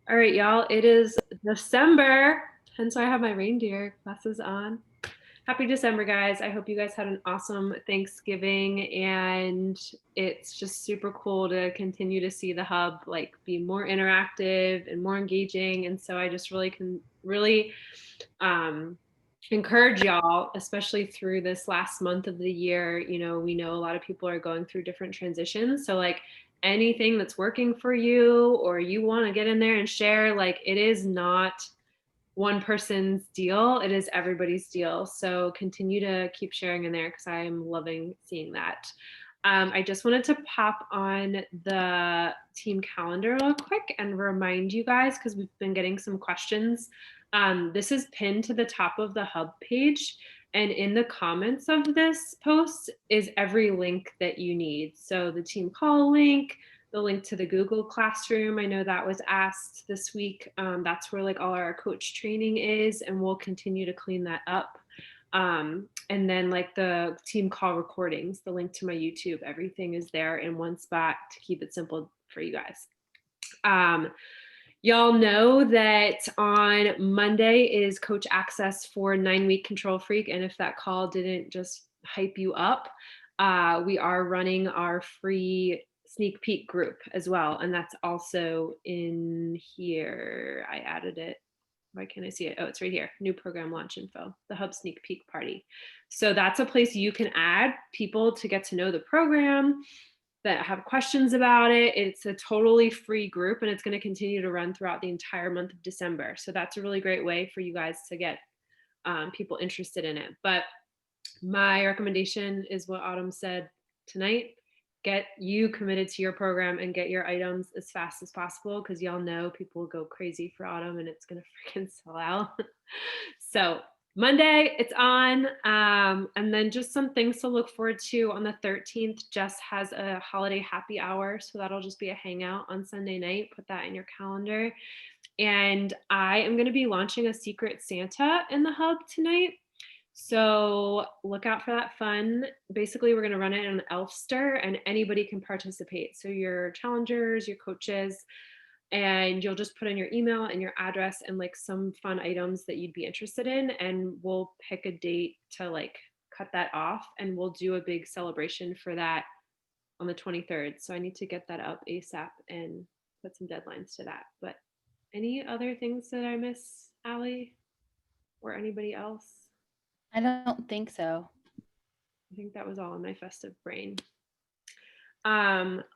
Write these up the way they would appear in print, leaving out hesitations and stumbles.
All right, y'all. It is December, hence why I have my reindeer glasses on. Happy December, guys. I hope you guys had an awesome Thanksgiving, and it's just super cool to continue to see the hub like be more interactive and more engaging. And so I just really can really um, encourage y'all, especially through this last month of the year. You know, we know a lot of people are going through different transitions. So, like, anything that's working for you or you want to get in there and share, like, it is not one person's deal, it is everybody's deal. So, continue to keep sharing in there because I am loving seeing that. I just wanted to pop on the team calendar real quick and remind you guys because we've been getting some questions. This is pinned to the top of the hub page. And in the comments of this post is every link that you need. So the team call link, the link to the Google Classroom. I know that was asked this week. That's where like all our coach training is, and we'll continue to clean that up. And then like the team call recordings, the link to my YouTube, everything is there in one spot to keep it simple for you guys. Y'all know that on Monday is coach access for 9-week control freak. And if that call didn't just hype you up, we are running our free sneak peek group as well. And that's also in here. I added it. Why can't I see it? Oh, it's right here. New program launch info, the Hub Sneak Peek Party. So that's a place you can add people to get to know the program, that have questions about it. It's a totally free group and it's going to continue to run throughout the entire month of December. So that's a really great way for you guys to get people interested in it. But my recommendation is what Autumn said tonight. Get you committed to your program and get your items as fast as possible because y'all know people will go crazy for Autumn and it's going to freaking sell out. So Monday, it's on. And then just some things to look forward to on the 13th. Jess has a holiday happy hour. So that'll just be a hangout on Sunday night. Put that in your calendar. And I am going to be launching a Secret Santa in the hub tonight. So look out for that fun. Basically, we're going to run it in Elfster and anybody can participate. So your challengers, your coaches, and you'll just put in your email and your address and like some fun items that you'd be interested in, and we'll pick a date to like cut that off, and we'll do a big celebration for that on the 23rd. So I need to get that up ASAP and put some deadlines to that. But any other things that I miss, Allie, or anybody else? I don't think so. I think that was all in my festive brain.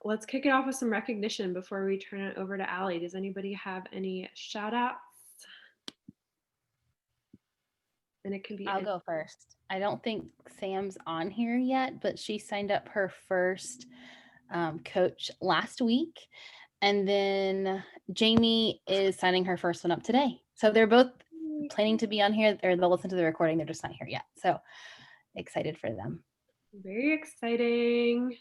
Let's kick it off with some recognition before we turn it over to Allie. Does anybody have any shout outs? And it can be I'll go first. I don't think Sam's on here yet, but she signed up her first coach last week. And then Jamie is signing her first one up today. So they're both planning to be on here, or they'll listen to the recording. They're just not here yet. So excited for them. very exciting.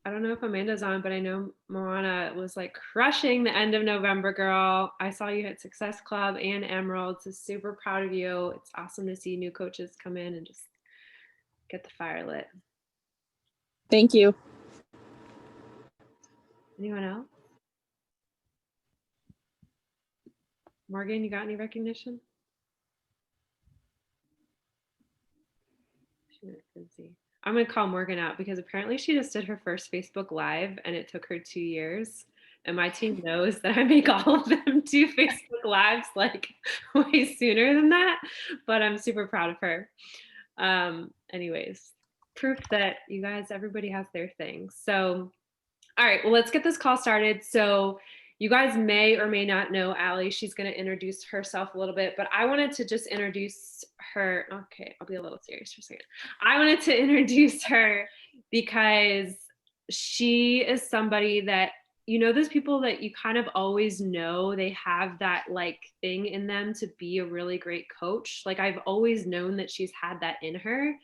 I don't know if Amanda's on, but I know Moana was like crushing the end of November, girl. I saw you hit Success Club and Emerald. So super proud of you. It's awesome to see new coaches come in and just get the fire lit. Thank you. Anyone else? Morgan, you got any recognition? I'm going to call Morgan out because apparently she just did her first Facebook Live and it took her 2 years. And my team knows that I make all of them do Facebook Lives like way sooner than that. But I'm super proud of her. Anyways, proof that you guys, everybody has their thing. So, all right, well, let's get this call started. So, you guys may or may not know Allie. She's going to introduce herself a little bit, but I wanted to just introduce her. Okay, I'll be a little serious for a second. I wanted to introduce her because she is somebody that, you know, those people that you kind of always know they have that like thing in them to be a really great coach. Like I've always known that she's had that in her,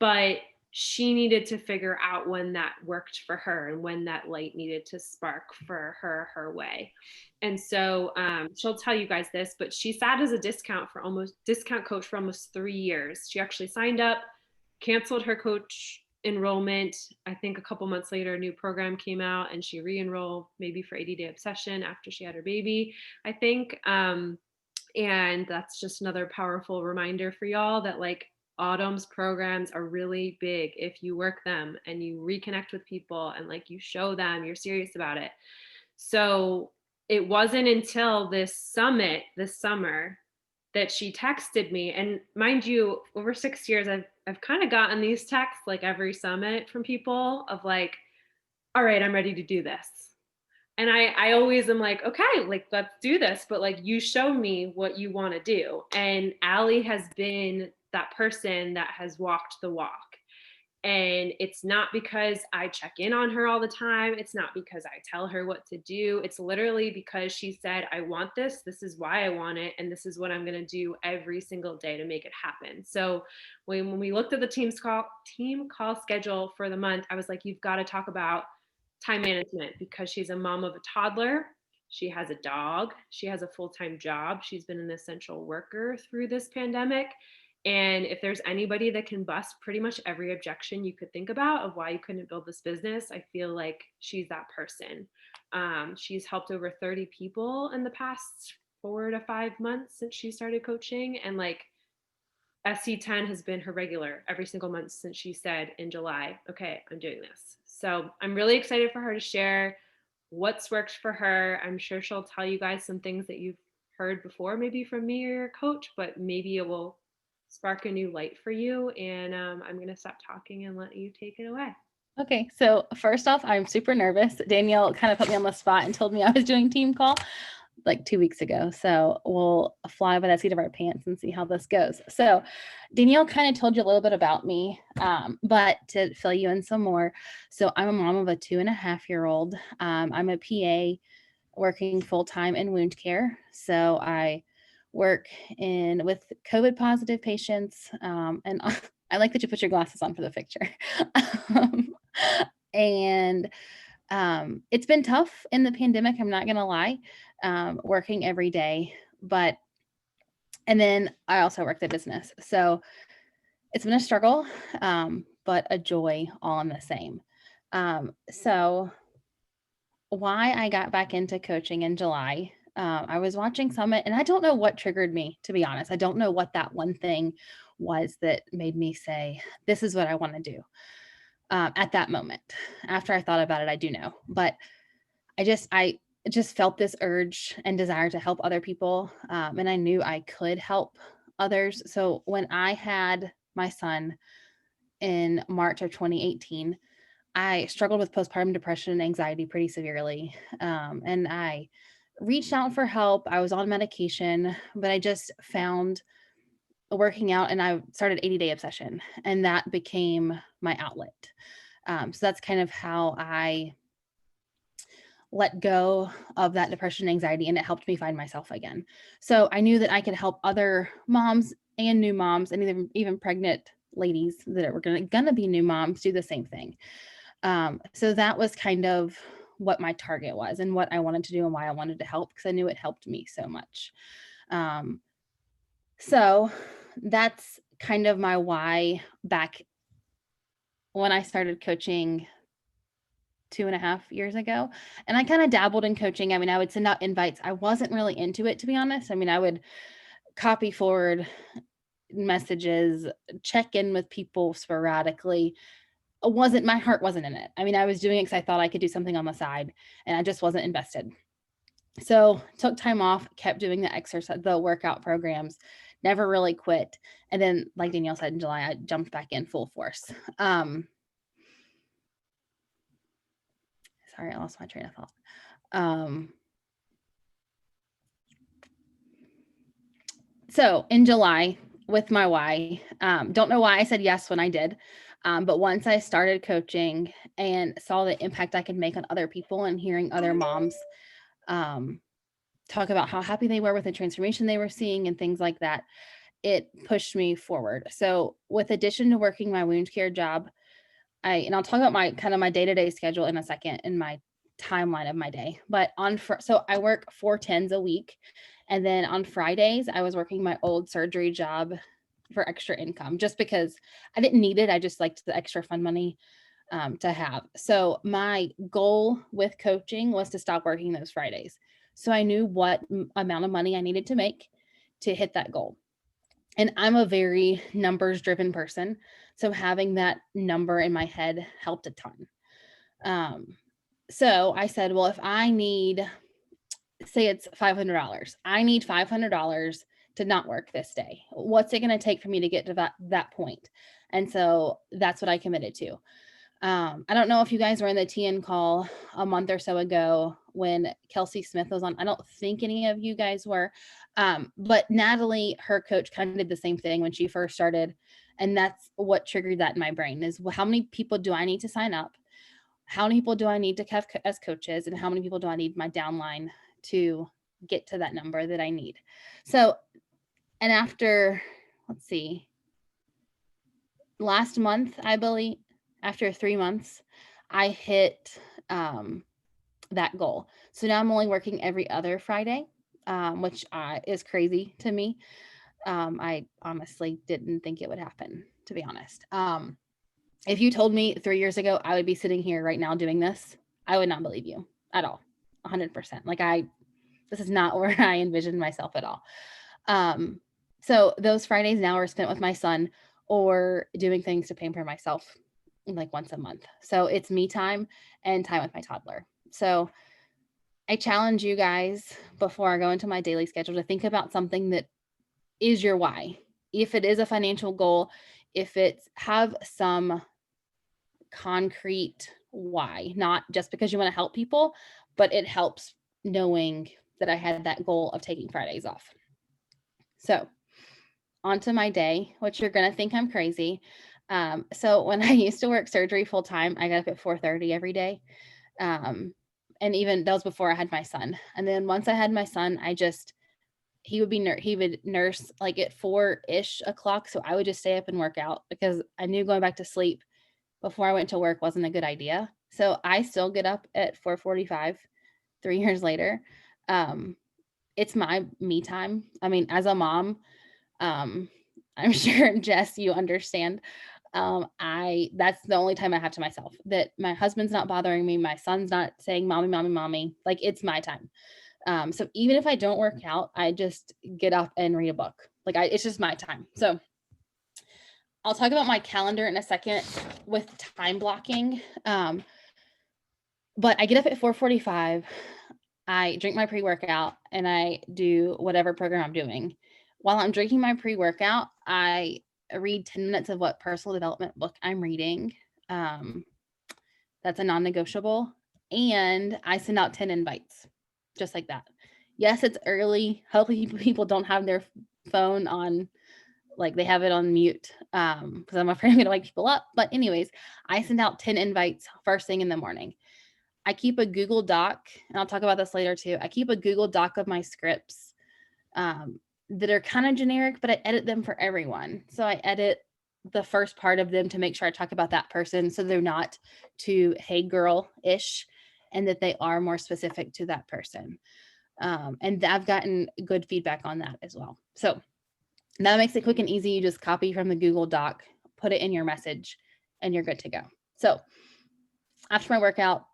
but she needed to figure out when that worked for her and when that light needed to spark for her way. And so she'll tell you guys this, but she sat as a discount coach for almost 3 years. She actually signed up, canceled her coach enrollment. I think a couple months later, a new program came out and she re-enrolled maybe for 80-day obsession after she had her baby, I think. And that's just another powerful reminder for y'all that like Autumn's programs are really big if you work them and you reconnect with people and like you show them you're serious about it. So it wasn't until this summit this summer that she texted me. And mind you, over 6 years, I've kind of gotten these texts like every summit from people of like, all right, I'm ready to do this. And I always am like, okay, like let's do this, but like you show me what you want to do. And Allie has been that person that has walked the walk. And it's not because I check in on her all the time. It's not because I tell her what to do. It's literally because she said, I want this. This is why I want it. And this is what I'm going to do every single day to make it happen. So when we looked at the team call schedule for the month, I was like, you've got to talk about time management because she's a mom of a toddler. She has a dog. She has a full-time job. She's been an essential worker through this pandemic. And if there's anybody that can bust pretty much every objection you could think about of why you couldn't build this business, I feel like she's that person. She's helped over 30 people in the past 4 to 5 months since she started coaching. And like SC10 has been her regular every single month since she said in July, okay, I'm doing this. So I'm really excited for her to share what's worked for her. I'm sure she'll tell you guys some things that you've heard before, maybe from me or your coach, but maybe it will spark a new light for you. And I'm going to stop talking and let you take it away. Okay, so first off, I'm super nervous. Danielle kind of put me on the spot and told me I was doing team call like 2 weeks ago. So we'll fly by the seat of our pants and see how this goes. So Danielle kind of told you a little bit about me, but to fill you in some more. So I'm a mom of a 2.5-year-old. I'm a PA working full-time in wound care. So I work with COVID positive patients. And I like that you put your glasses on for the picture. And it's been tough in the pandemic. I'm not going to lie, working every day, and then I also work the business. So it's been a struggle, but a joy all in the same. So why I got back into coaching in July, I was watching Summit and I don't know what triggered me, to be honest. I don't know what that one thing was that made me say, this is what I want to do. At that moment, after I thought about it, I do know, but I just felt this urge and desire to help other people. And I knew I could help others. So when I had my son in March of 2018, I struggled with postpartum depression and anxiety pretty severely. And I reached out for help. I was on medication, but I just found working out and I started 80-day obsession, and that became my outlet. So that's kind of how I let go of that depression and anxiety, and it helped me find myself again. So I knew that I could help other moms and new moms and even pregnant ladies that were gonna be new moms do the same thing. So that was kind of what my target was and what I wanted to do and why I wanted to help, because I knew it helped me so much. So that's kind of my why back when I started coaching 2.5 years ago. And I kind of dabbled in coaching. I mean, I would send out invites. I wasn't really into it, to be honest. I mean, I would copy forward messages, check in with people sporadically. My heart wasn't in it. I mean, I was doing it because I thought I could do something on the side, and I just wasn't invested. So took time off, kept doing the workout programs, never really quit. And then, like Danielle said, in July, I jumped back in full force. Sorry, I lost my train of thought. So in July with my why, don't know why I said yes when I did. But once I started coaching and saw the impact I could make on other people and hearing other moms talk about how happy they were with the transformation they were seeing and things like that, it pushed me forward. So with addition to working my wound care job, and I'll talk about my day-to-day schedule in a second in my timeline of my day, but so I work 4 10s a week. And then on Fridays, I was working my old surgery job for extra income just because I didn't need it. I just liked the extra fun money to have. So my goal with coaching was to stop working those Fridays. So I knew what amount of money I needed to make to hit that goal. And I'm a very numbers driven person. So having that number in my head helped a ton. So I said, well, if I need, say it's $500, I need $500 to not work this day. What's it going to take for me to get to that point? And so that's what I committed to. I don't know if you guys were in the TN call a month or so ago when Kelsey Smith was on. I don't think any of you guys were. But Natalie, her coach, kind of did the same thing when she first started. And that's what triggered that in my brain is, well, how many people do I need to sign up? How many people do I need to have as coaches? And how many people do I need my downline to get to that number that I need? So, and after, let's see, last month, I believe, after 3 months, I hit that goal. So now I'm only working every other Friday, which is crazy to me. I honestly didn't think it would happen, to be honest. If you told me 3 years ago I would be sitting here right now doing this, I would not believe you at all. 100%. Like this is not where I envisioned myself at all. So those Fridays now are spent with my son or doing things to pamper myself like once a month. So it's me time and time with my toddler. So I challenge you guys before I go into my daily schedule to think about something that is your why. If it is a financial goal, if it's have some concrete why, not just because you want to help people, but it helps knowing that I had that goal of taking Fridays off. So onto my day, which you're going to think I'm crazy. So when I used to work surgery full time, I got up at 4:30 every day. And even that was before I had my son. And then once I had my son, he would nurse like at 4-ish o'clock. So I would just stay up and work out because I knew going back to sleep before I went to work wasn't a good idea. So I still get up at 4:45, 3 years later. It's my me time. I mean, as a mom, I'm sure Jess, you understand. That's the only time I have to myself, that my husband's not bothering me. My son's not saying, mommy, mommy, mommy, like it's my time. So even if I don't work out, I just get up and read a book. It's just my time. So I'll talk about my calendar in a second with time blocking. But I get up at 4:45. I drink my pre-workout and I do whatever program I'm doing. While I'm drinking my pre-workout, I read 10 minutes of what personal development book I'm reading. That's a non-negotiable. And I send out 10 invites, just like that. Yes, it's early. Hopefully people don't have their phone on, like they have it on mute, because I'm afraid I'm going to wake people up. But anyways, I send out 10 invites first thing in the morning. I keep a Google Doc, and I'll talk about this later too. I keep a Google Doc of my scripts that are kind of generic, but I edit them for everyone. So I edit the first part of them to make sure I talk about that person, so they're not too hey girl-ish, and that they are more specific to that person. And I've gotten good feedback on that as well. So that makes it quick and easy. You just copy from the Google Doc, put it in your message, and you're good to go. So after my workout,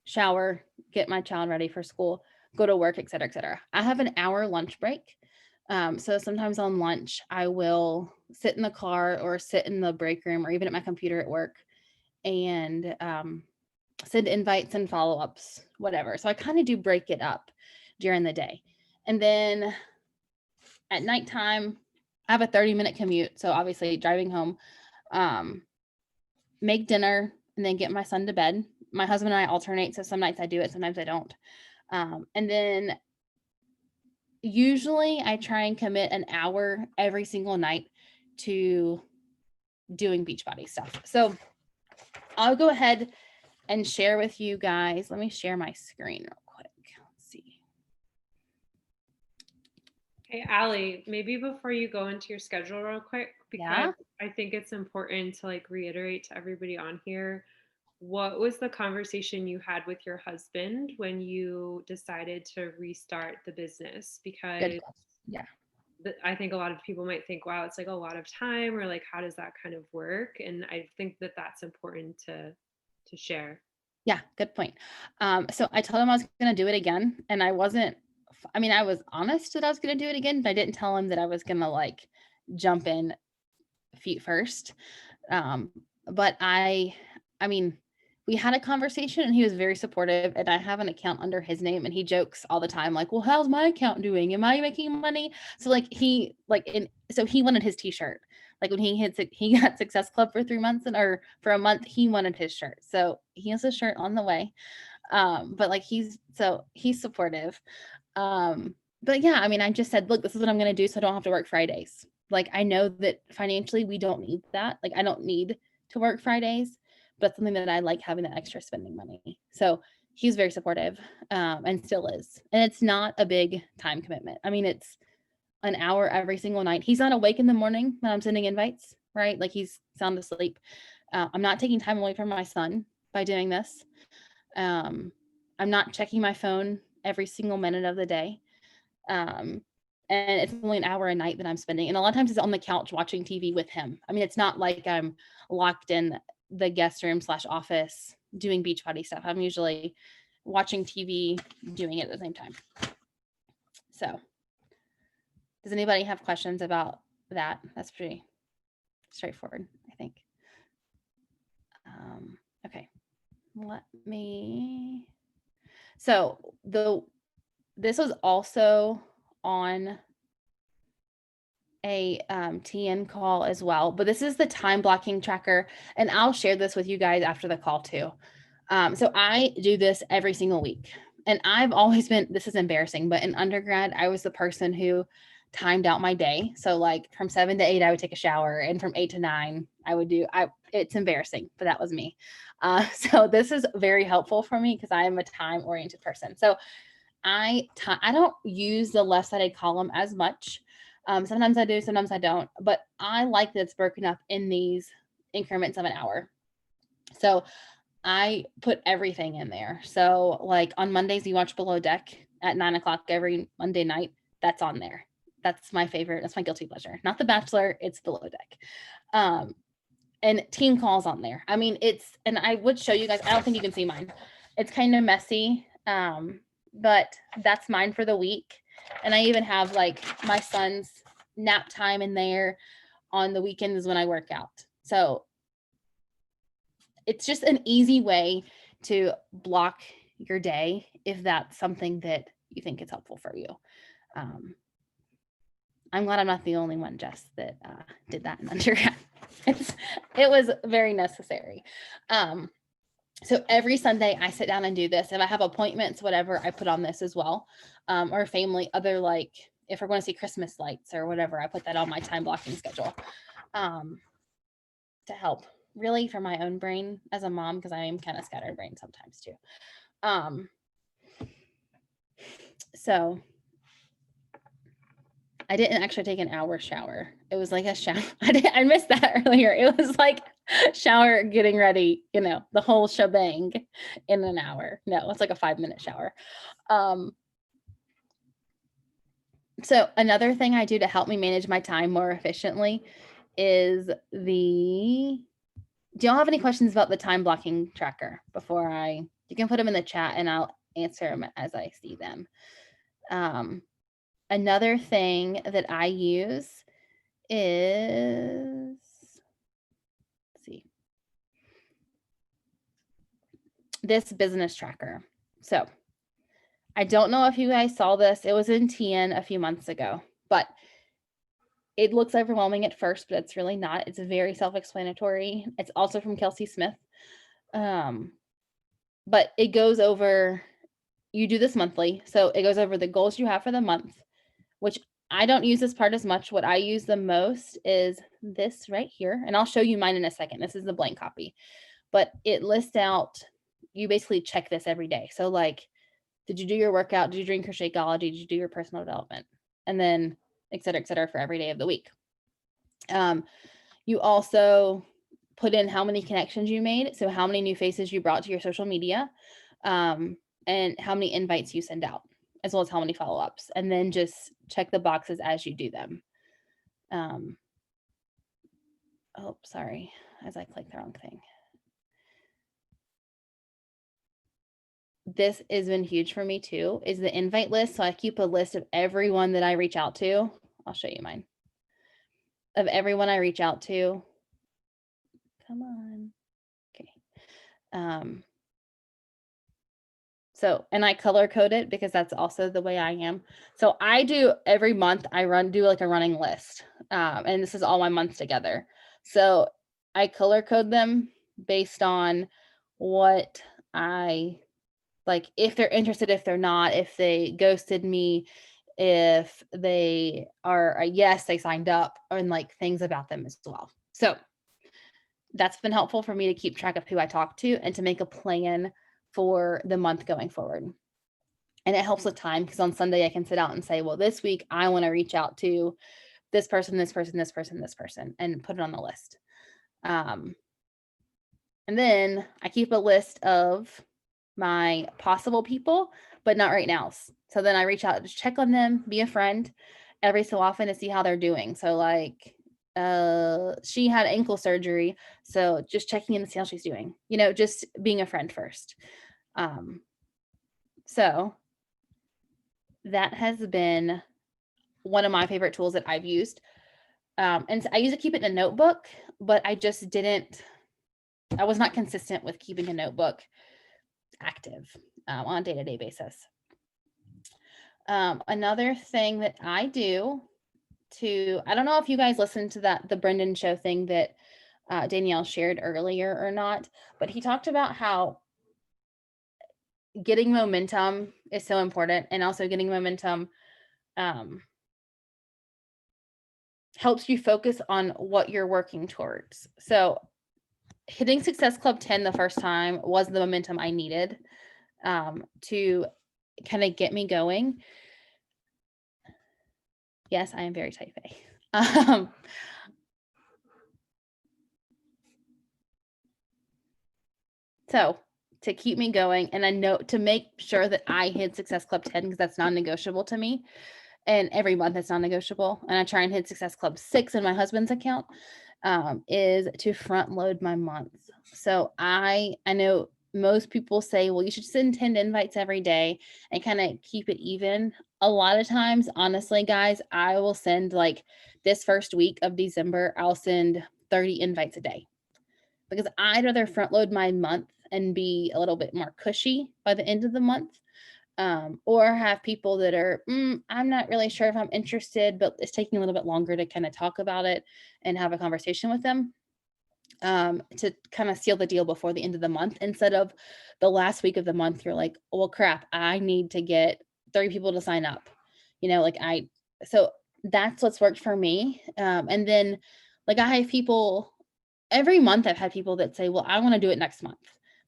shower, get my child ready for school, go to work, et cetera, et cetera. I have an hour lunch break. So sometimes on lunch, I will sit in the car or sit in the break room or even at my computer at work and send invites and follow-ups, whatever. So I kind of do break it up during the day. And then at nighttime, I have a 30-minute commute. So obviously driving home, make dinner, and then get my son to bed. My husband and I alternate. So some nights I do it, sometimes I don't. And then usually I try and commit an hour every single night to doing Beachbody stuff. So I'll go ahead and share with you guys. Let me share my screen real quick. Let's see. Hey, Allie, maybe before you go into your schedule real quick, because I think it's important to like reiterate to everybody on here, what was the conversation you had with your husband when you decided to restart the business? Because I think a lot of people might think, wow, it's like a lot of time, or like, how does that kind of work? And I think that that's important to share. Yeah, good point. So I told him I was going to do it again, and I wasn't, I mean, I was honest that I was going to do it again, but I didn't tell him that I was going to like jump in feet first. Um, but I mean, we had a conversation and he was very supportive, and I have an account under his name, and he jokes all the time like, well, how's my account doing? Am I making money? So like so he wanted his t-shirt. Like when he got Success Club for 3 months or for a month, he wanted his shirt. So he has a shirt on the way. But like he's supportive. But yeah, I mean, I just said, look, this is what I'm going to do so I don't have to work Fridays. Like I know that financially we don't need that. Like I don't need to work Fridays, but it's something that I like, having that extra spending money. So he's very supportive, and still is. And it's not a big time commitment. I mean, it's an hour every single night. He's not awake in the morning when I'm sending invites, right? Like he's sound asleep. I'm not taking time away from my son by doing this. I'm not checking my phone every single minute of the day. And it's only an hour a night that I'm spending. And a lot of times it's on the couch watching TV with him. I mean, it's not like I'm locked in the guest room / office doing beach body stuff. I'm usually watching TV, doing it at the same time. So does anybody have questions about that? That's pretty straightforward, I think. Okay, let me, so this was also on a TN call as well, but this is the time blocking tracker, and I'll share this with you guys after the call too. So I do this every single week, and I've always been, this is embarrassing, but in undergrad, I was the person who timed out my day. So like from 7 to 8, I would take a shower, and from 8 to 9, it's embarrassing, but that was me. So this is very helpful for me because I am a time oriented person. So I don't use the left-sided column as much. Sometimes I do, sometimes I don't, but I like that it's broken up in these increments of an hour. So I put everything in there. So like on Mondays, you watch Below Deck at 9:00 every Monday night. That's on there. That's my favorite. That's my guilty pleasure. Not The Bachelor, it's Below Deck. And team calls on there. I mean, and I would show you guys, I don't think you can see mine. It's kind of messy. But that's mine for the week. And I even have like my son's nap time in there. On the weekends when I work out. So it's just an easy way to block your day if that's something that you think is helpful for you. I'm glad I'm not the only one, Jess, that did that in undergrad. It was very necessary. So every Sunday I sit down and do this. If I have appointments, whatever, I put on this as well. Or family, like if we're going to see Christmas lights or whatever, I put that on my time blocking schedule to help really for my own brain as a mom, because I am kind of scatterbrained sometimes too. So I didn't actually take an hour shower. It was like a shower. I missed that earlier. It was like shower, getting ready, the whole shebang in an hour. No, it's like a 5-minute shower. So another thing I do to help me manage my time more efficiently is do y'all have any questions about the time blocking tracker you can put them in the chat and I'll answer them as I see them. Another thing that I use is, let's see, this business tracker. So I don't know if you guys saw this. It was in TN a few months ago, but it looks overwhelming at first, but it's really not. It's very self-explanatory. It's also from Kelsey Smith. But it goes over, you do this monthly. So it goes over the goals you have for the month, which I don't use this part as much. What I use the most is this right here. And I'll show you mine in a second. This is the blank copy, but it lists out, you basically check this every day. So like, did you do your workout? Did you drink your Shakeology? Did you do your personal development? And then et cetera, for every day of the week. You also put in how many connections you made. So how many new faces you brought to your social media, and how many invites you send out. as well as how many follow-ups, and then just check the boxes as you do them. Oh, sorry, as I clicked the wrong thing. This has been huge for me too, is the invite list. So I keep a list of everyone that I reach out to. I'll show you mine. Of everyone I reach out to. Come on. Okay. So, and I color code it because that's also the way I am. So I do every month, I do like a running list. And this is all my months together. So I color code them based on what I like, if they're interested, if they're not, if they ghosted me, if they are a yes, they signed up, and like things about them as well. So that's been helpful for me to keep track of who I talk to and to make a plan for the month going forward. And it helps with time because on Sunday I can sit out and say, well, this week I want to reach out to this person, this person, this person, this person, and put it on the list. And then I keep a list of my possible people, but not right now. So then I reach out to check on them, be a friend every so often to see how they're doing. So like she had ankle surgery, so just checking in to see how she's doing, just being a friend first. So that has been one of my favorite tools that I've used. And I used to keep it in a notebook, but I was not consistent with keeping a notebook active on a day-to-day basis. Another thing that I do I don't know if you guys listened to the Brendan show thing that Danielle shared earlier or not, but he talked about how getting momentum is so important, and also getting momentum helps you focus on what you're working towards. So hitting Success Club 10 the first time was the momentum I needed to kind of get me going. Yes, I am very type A. So to keep me going, and I know to make sure that I hit Success Club 10, because that's non-negotiable to me. And every month it's non-negotiable. And I try and hit Success Club 6 in my husband's account, is to front load my months. So I know most people say, well, you should send 10 invites every day and kind of keep it even. A lot of times, honestly, guys, I will send like this first week of December, I'll send 30 invites a day, because I'd rather front load my month and be a little bit more cushy by the end of the month. Or have people that are, I'm not really sure if I'm interested, but it's taking a little bit longer to kind of talk about it and have a conversation with them, to kind of seal the deal before the end of the month, instead of the last week of the month, you're like, well, crap, I need to get 30 people to sign up, so that's what's worked for me. And then like I have people every month, I've had people that say, well, I want to do it next month.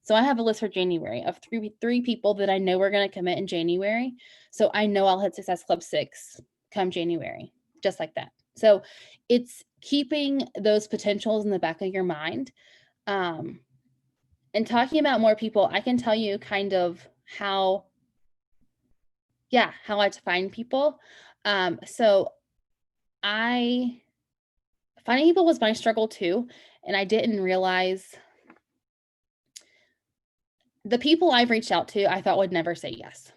So I have a list for January of three people that I know we're going to commit in January. So I know I'll hit Success Club 6 come January, just like that. So it's keeping those potentials in the back of your mind. And talking about more people, I can tell you kind of how I find people. So finding people was my struggle too. And I didn't realize the people I've reached out to, I thought would never say yes,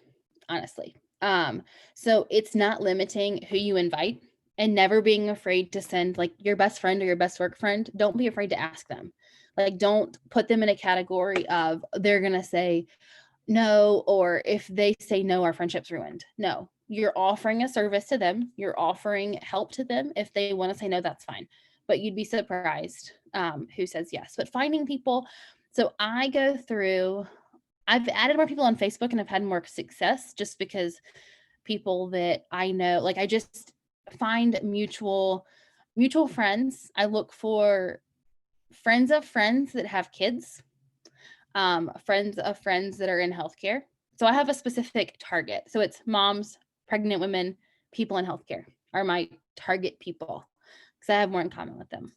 honestly. So it's not limiting who you invite, and never being afraid to send like your best friend or your best work friend. Don't be afraid to ask them. Like, don't put them in a category of they're going to say no, or if they say no, our friendship's ruined. No, you're offering a service to them. You're offering help to them. If they want to say no, that's fine. But you'd be surprised who says yes. But finding people. So I've added more people on Facebook and I've had more success just because people that I know, like I just find mutual friends. I look for friends of friends that have kids, friends of friends that are in healthcare. So I have a specific target. So it's moms, pregnant women, people in healthcare are my target people because I have more in common with them.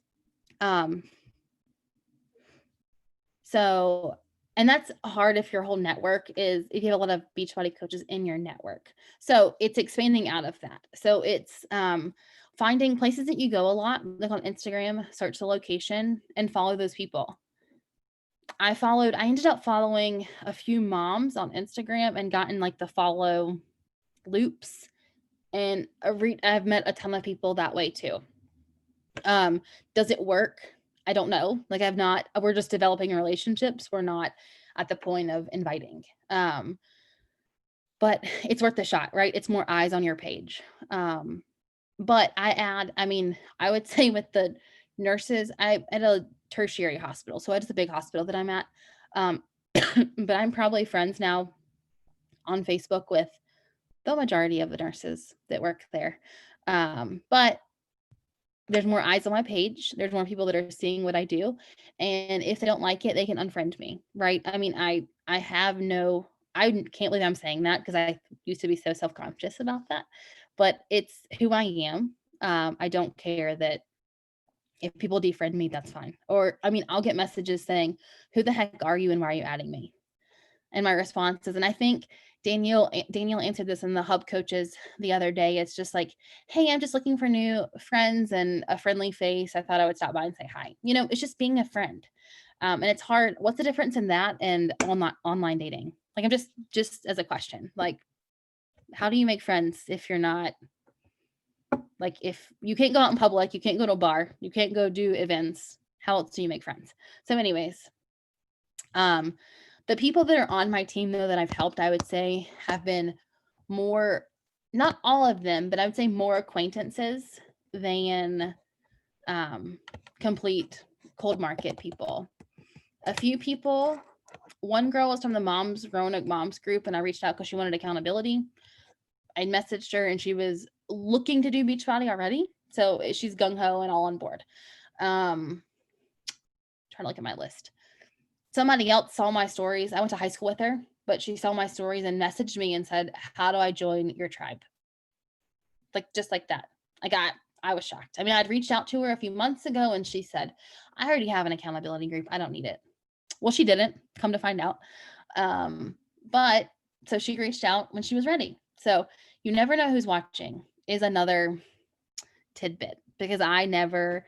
So And that's hard if your whole network is, if you have a lot of Beachbody coaches in your network. So it's expanding out of that. So it's finding places that you go a lot, like on Instagram, search the location and follow those people. I ended up following a few moms on Instagram and gotten like the follow loops. And I've met a ton of people that way too. Does it work? I don't know. Like we're just developing relationships. We're not at the point of inviting. But it's worth the shot, right? It's more eyes on your page. But I would say with the nurses, I at a tertiary hospital. So it's a big hospital that I'm at. But I'm probably friends now on Facebook with the majority of the nurses that work there. But there's more eyes on my page. There's more people that are seeing what I do. And if they don't like it, they can unfriend me, right? I mean, I can't believe I'm saying that because I used to be so self-conscious about that. But it's who I am. I don't care that if people defriend me, that's fine. Or, I mean, I'll get messages saying, who the heck are you and why are you adding me? And my response is, and I think Daniel answered this in the Hub Coaches the other day. It's just like, hey, I'm just looking for new friends and a friendly face. I thought I would stop by and say hi. It's just being a friend. And it's hard. What's the difference in that and online dating? Like, I'm just as a question, like, how do you make friends if you're not, like, if you can't go out in public, you can't go to a bar, you can't go do events, how else do you make friends? So anyways, the people that are on my team, though, that I've helped, I would say have been more, not all of them, but I would say more acquaintances than complete cold market people. A few people, one girl was from the Roanoke Moms group, and I reached out because she wanted accountability. I messaged her, and she was looking to do Beachbody already. So she's gung-ho and all on board. Trying to look at my list. Somebody else saw my stories. I went to high school with her, but she saw my stories and messaged me and said, how do I join your tribe? Like, just like that. I was shocked. I mean, I'd reached out to her a few months ago and she said, I already have an accountability group. I don't need it. Well, she didn't, come to find out. But so she reached out when she was ready. So you never know who's watching is another tidbit, because I never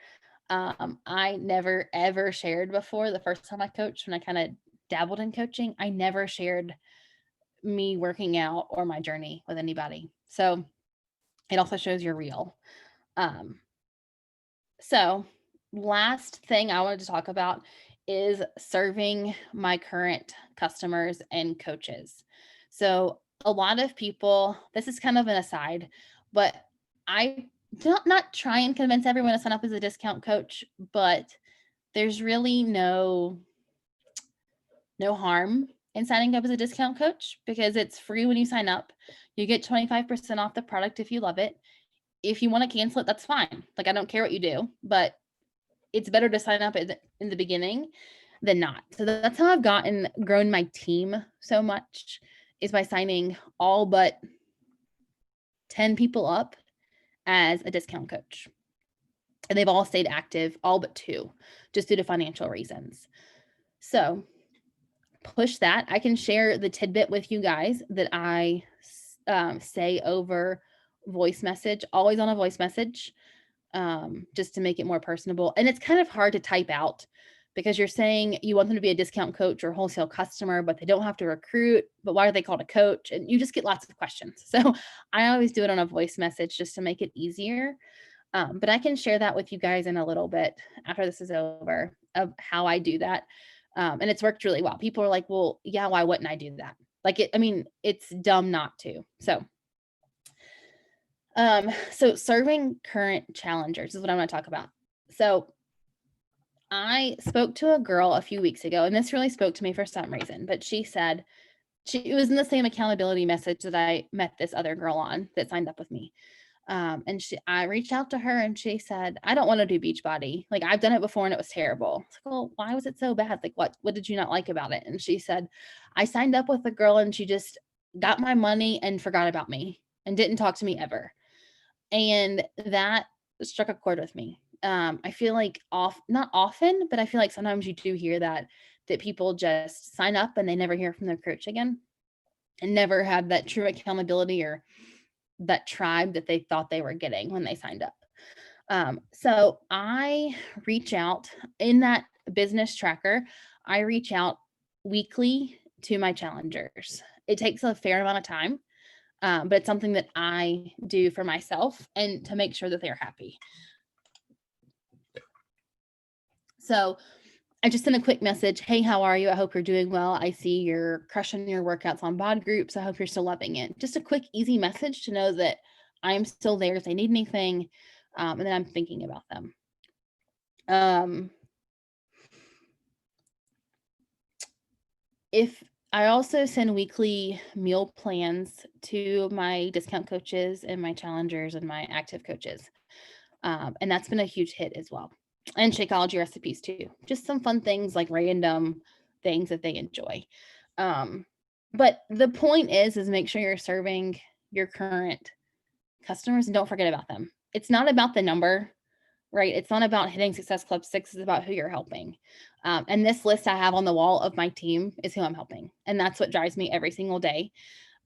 ever shared before. The first time I coached, when I kind of dabbled in coaching, I never shared me working out or my journey with anybody. So it also shows you're real. So last thing I wanted to talk about is serving my current customers and coaches. So a lot of people, this is kind of an aside, but I not try and convince everyone to sign up as a discount coach, but there's really no harm in signing up as a discount coach, because it's free when you sign up. You get 25% off the product if you love it. If you want to cancel it, that's fine. Like, I don't care what you do, but it's better to sign up in the beginning than not. So that's how I've grown my team so much, is by signing all but 10 people up as a discount coach. And they've all stayed active, all but 2, just due to financial reasons. So push that. I can share the tidbit with you guys that I say over voice message, always on a voice message, just to make it more personable. And it's kind of hard to type out, because you're saying you want them to be a discount coach or wholesale customer, but they don't have to recruit. But why are they called a coach? And you just get lots of questions. So I always do it on a voice message just to make it easier. But I can share that with you guys in a little bit after this is over, of how I do that. And it's worked really well. People are like, well, yeah, why wouldn't I do that? It's dumb not to. So serving current challengers is what I'm going to talk about. So I spoke to a girl a few weeks ago, and this really spoke to me for some reason, but she said, it was in the same accountability message that I met this other girl on that signed up with me. I reached out to her and she said, I don't want to do Beachbody. Like, I've done it before and it was terrible. I was like, well, why was it so bad? Like, what did you not like about it? And she said, I signed up with a girl and she just got my money and forgot about me and didn't talk to me ever. And that struck a chord with me. I feel like not often, but I feel like sometimes you do hear that that people just sign up and they never hear from their coach again and never have that true accountability or that tribe that they thought they were getting when they signed up. So I reach out in that business tracker. I reach out weekly to my challengers. It takes a fair amount of time, but it's something that I do for myself and to make sure that they're happy. So I just sent a quick message. Hey, how are you? I hope you're doing well. I see you're crushing your workouts on bod groups. I hope you're still loving it. Just a quick, easy message to know that I'm still there if they need anything, and that I'm thinking about them. If I also send weekly meal plans to my discount coaches and my challengers and my active coaches. And that's been a huge hit as well. And Shakeology recipes too. Just some fun things like random things that they enjoy. But the point is make sure you're serving your current customers and don't forget about them. It's not about the number, right? It's not about hitting Success Club 6. It's about who you're helping. And this list I have on the wall of my team is who I'm helping. And that's what drives me every single day.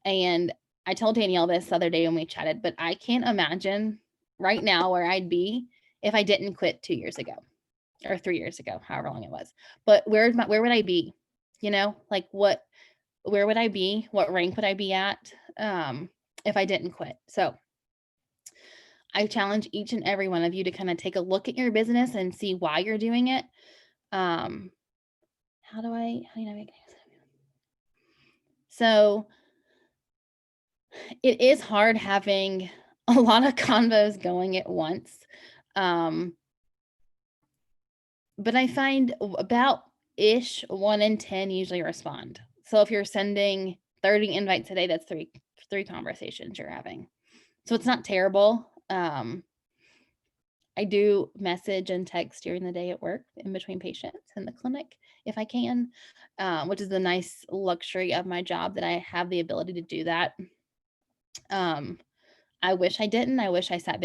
And I told Danielle this the other day when we chatted, but I can't imagine right now where I'd be if I didn't quit 2 years ago or 3 years ago, however long it was. But where would I be? You know, like where would I be? What rank would I be at if I didn't quit? So I challenge each and every one of you to kind of take a look at your business and see why you're doing it. How do you navigate? So it is hard having a lot of convos going at once. But I find about 1 in 10 usually respond. So if you're sending 30 invites a day, that's three conversations you're having. So it's not terrible. I do message and text during the day at work in between patients in the clinic if I can, which is a nice luxury of my job that I have the ability to do that. I wish I didn't. I wish I set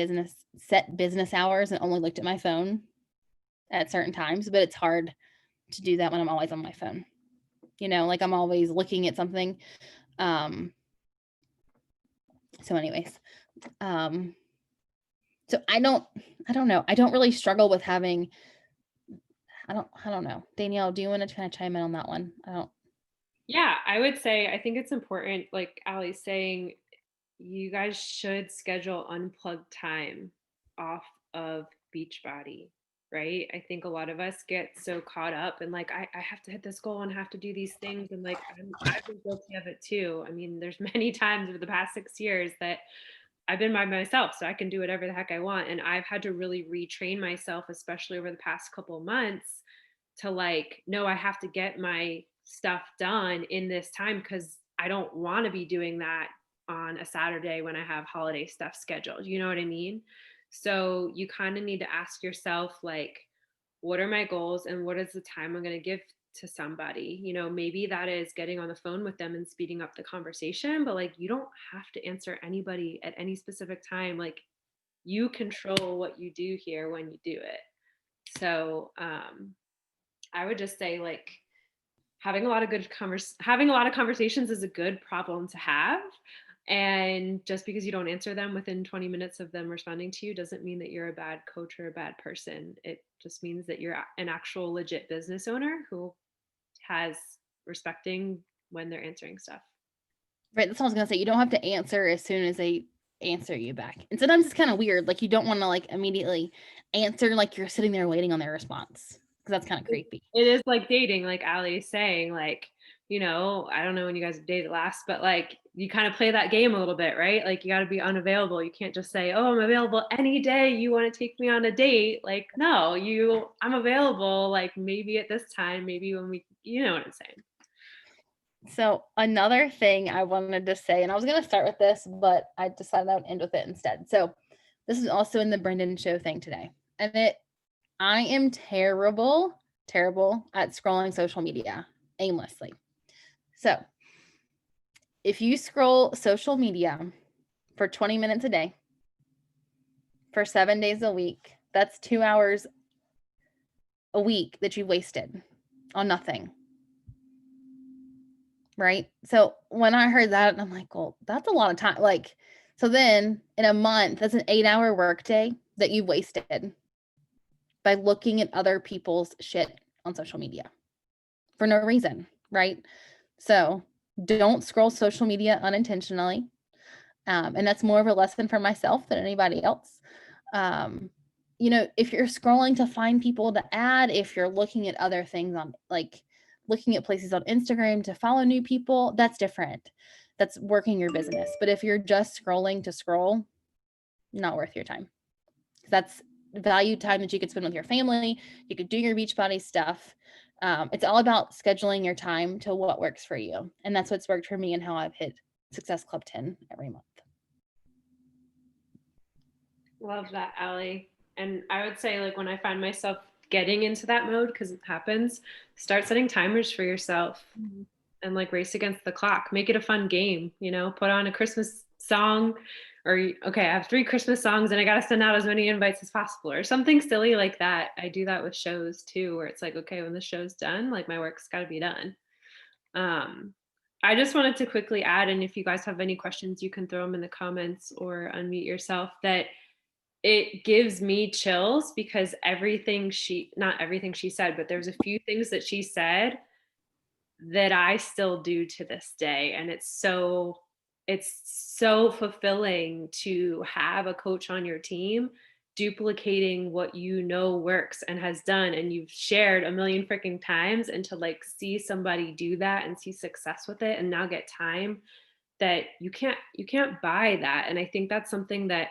business hours and only looked at my phone at certain times, but it's hard to do that when I'm always on my phone. You know, like I'm always looking at something. So anyways, so I don't know. I don't really struggle with having, I don't know. Danielle, do you want to kind of chime in on that one? Yeah, I would say, I think it's important, like Allie's saying, you guys should schedule unplugged time off of Beachbody, right? I think a lot of us get so caught up and like, I have to hit this goal and have to do these things. And like, I've been guilty of it too. I mean, there's many times over the past 6 years that I've been by myself, so I can do whatever the heck I want. And I've had to really retrain myself, especially over the past couple of months, to like, no, I have to get my stuff done in this time because I don't want to be doing that on a Saturday when I have holiday stuff scheduled. You know what I mean? So you kind of need to ask yourself, like, what are my goals and what is the time I'm going to give to somebody? You know, maybe that is getting on the phone with them and speeding up the conversation, but like, you don't have to answer anybody at any specific time. Like, you control what you do here when you do it. So I would just say, like, having a lot of conversations is a good problem to have. And just because you don't answer them within 20 minutes of them responding to you doesn't mean that you're a bad coach or a bad person. It just means that you're an actual legit business owner who has respecting when they're answering stuff. Right. That's what I was going to say. You don't have to answer as soon as they answer you back. And sometimes it's kind of weird. Like you don't want to like immediately answer like you're sitting there waiting on their response because that's kind of creepy. It is like dating, like Allie is saying, like, you know, I don't know when you guys dated last, but like you kind of play that game a little bit, right? Like you got to be unavailable. You can't just say, oh, I'm available any day you want to take me on a date. Like, no, I'm available, like maybe at this time, maybe when you know what I'm saying. So another thing I wanted to say, and I was going to start with this, but I decided I would end with it instead. So this is also in the Brendan show thing today. And I am terrible at scrolling social media aimlessly. So if you scroll social media for 20 minutes a day, for 7 days a week, that's 2 hours a week that you wasted on nothing. right? So when I heard that, I'm like, well, that's a lot of time. Like, so then in a month, that's an 8-hour workday that you wasted by looking at other people's shit on social media for no reason, right? So don't scroll social media unintentionally. And that's more of a lesson for myself than anybody else. You know, if you're scrolling to find people to add, if you're looking at other things on, like, looking at places on Instagram to follow new people, that's different. That's working your business. But if you're just scrolling to scroll, not worth your time. That's valued time that you could spend with your family. You could do your Beachbody stuff. It's all about scheduling your time to what works for you. And that's what's worked for me and how I've hit Success Club 10 every month. Love that, Allie. And I would say, like, when I find myself getting into that mode, because it happens, start setting timers for yourself and like race against the clock. Make it a fun game, you know, put on a Christmas song or, okay, I have 3 Christmas songs and I got to send out as many invites as possible or something silly like that. I do that with shows too, where it's like, okay, when the show's done, like my work's got to be done. I just wanted to quickly add, and if you guys have any questions, you can throw them in the comments or unmute yourself, that it gives me chills because not everything she said, but there's a few things that she said that I still do to this day. And it's so fulfilling to have a coach on your team duplicating what you know works and has done and you've shared a million freaking times, and to like see somebody do that and see success with it and now get time that you can't buy that. And I think that's something that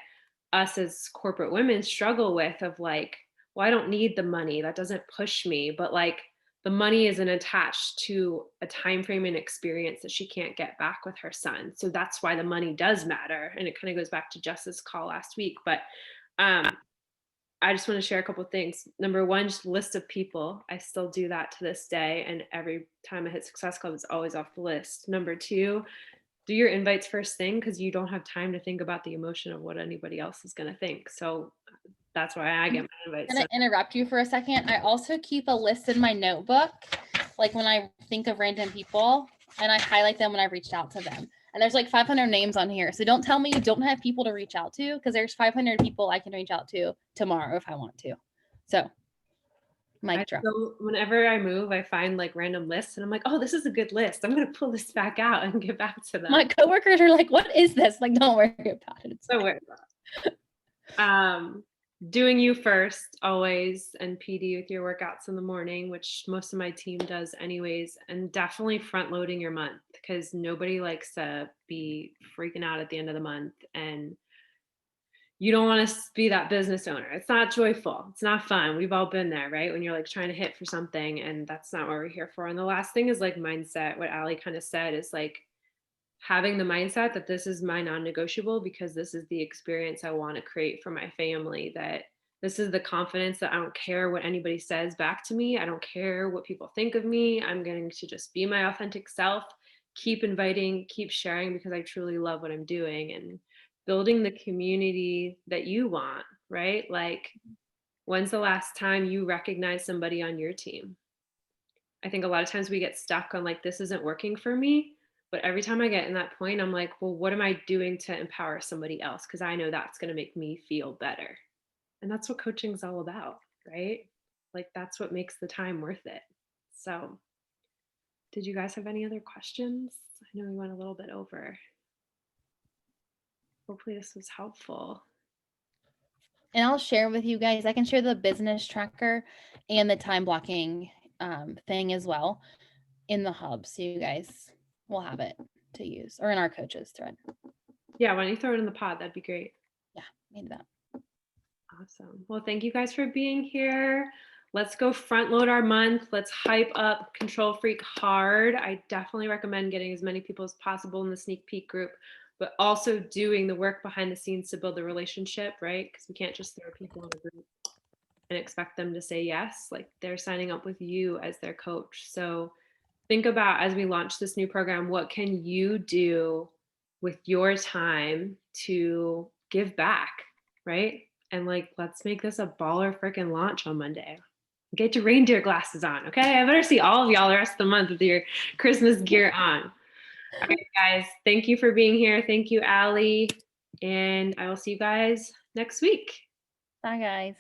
us as corporate women struggle with, of like, well, I don't need the money, that doesn't push me, but like the money isn't attached to a time frame and experience that she can't get back with her son. So that's why the money does matter. And it kind of goes back to Jess's call last week. But I just want to share a couple of things. Number one, just list of people. I still do that to this day. And every time I hit Success Club, it's always off the list. Number two, do your invites first thing, because you don't have time to think about the emotion of what anybody else is going to think. So that's why I get my invites. Can I interrupt you for a second? I also keep a list in my notebook, like when I think of random people, and I highlight them when I've reached out to them. And there's like 500 names on here. So don't tell me you don't have people to reach out to, because there's 500 people I can reach out to tomorrow if I want to. So mic drop. So whenever I move, I find like random lists and I'm like, oh, this is a good list. I'm going to pull this back out and get back to them. My coworkers are like, what is this? Like, don't worry about it. It's so worried about it. Doing you first always, and PD with your workouts in the morning, which most of my team does anyways, and definitely front loading your month, because nobody likes to be freaking out at the end of the month, and you don't want to be that business owner. It's not joyful. It's not fun. We've all been there, right? When you're like trying to hit for something, and that's not what we're here for. And the last thing is like mindset. What Allie kind of said is like having the mindset that this is my non-negotiable, because this is the experience I want to create for my family, that this is the confidence that I don't care what anybody says back to me. I don't care what people think of me. I'm going to just be my authentic self, keep inviting, keep sharing, because I truly love what I'm doing, and building the community that you want, right? Like, when's the last time you recognize somebody on your team? I think a lot of times we get stuck on like, this isn't working for me. But every time I get in that point, I'm like, well, what am I doing to empower somebody else? Because I know that's going to make me feel better. And that's what coaching is all about, right? Like, that's what makes the time worth it. So, did you guys have any other questions? I know we went a little bit over. Hopefully this was helpful. And I'll share with you guys, I can share the business tracker and the time blocking thing as well in the hub. So you guys will have it to use, or in our coaches thread. Yeah, why don't you throw it in the pod? That'd be great. Yeah, maybe that. Awesome. Well, thank you guys for being here. Let's go front load our month. Let's hype up Control Freak hard. I definitely recommend getting as many people as possible in the sneak peek group, but also doing the work behind the scenes to build the relationship, right? Because we can't just throw people in a group and expect them to say yes. Like, they're signing up with you as their coach. So think about, as we launch this new program, what can you do with your time to give back, right? And like, let's make this a baller freaking launch on Monday. Get your reindeer glasses on, okay? I better see all of y'all the rest of the month with your Christmas gear on. All right, guys. Thank you for being here. Thank you, Allie. And I will see you guys next week. Bye, guys.